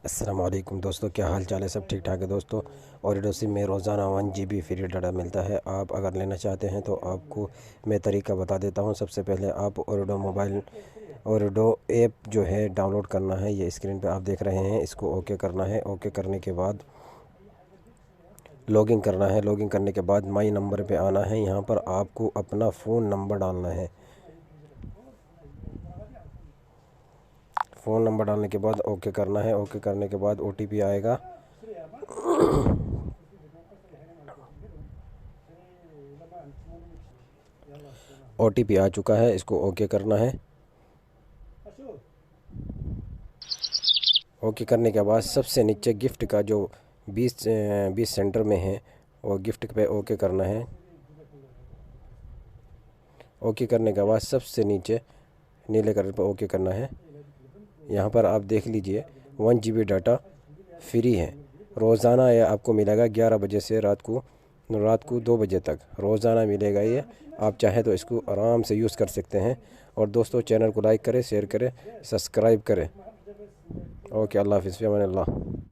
अस्सलाम वालेकुम दोस्तों, क्या हाल चाल है? सब ठीक ठाक है दोस्तों। ओरिडो सिम में रोज़ाना 1 GB फ्री डाटा मिलता है। आप अगर लेना चाहते हैं तो आपको मैं तरीका बता देता हूं। सबसे पहले आप ओरिडो ऐप जो है डाउनलोड करना है। ये स्क्रीन पे आप देख रहे हैं, इसको ओके करना है। ओके करने के बाद लॉगिन करना है। लॉगिन करने के बाद माई नंबर पे आना है। यहाँ पर आपको अपना फ़ोन नंबर डालना है। फ़ोन नंबर डालने के बाद ओके करना है। ओके करने के बाद OTP आएगा। OTP आ चुका है, इसको ओके करना है। ओके करने के बाद सबसे नीचे गिफ्ट का जो 20 सेंटर में है, वो गिफ्ट पे ओके करना है। ओके करने के बाद सबसे नीचे नीले कलर पर ओके करना है। यहाँ पर आप देख लीजिए 1 GB डाटा फ्री है। रोज़ाना ये आपको मिलेगा 11 बजे से रात को 2 बजे तक रोज़ाना मिलेगा ये। आप चाहें तो इसको आराम से यूज़ कर सकते हैं। और दोस्तों, चैनल को लाइक करें, शेयर करें, सब्सक्राइब करें। ओके, अल्लाह हाफ़िज़, फ़ी अमान अल्लाह।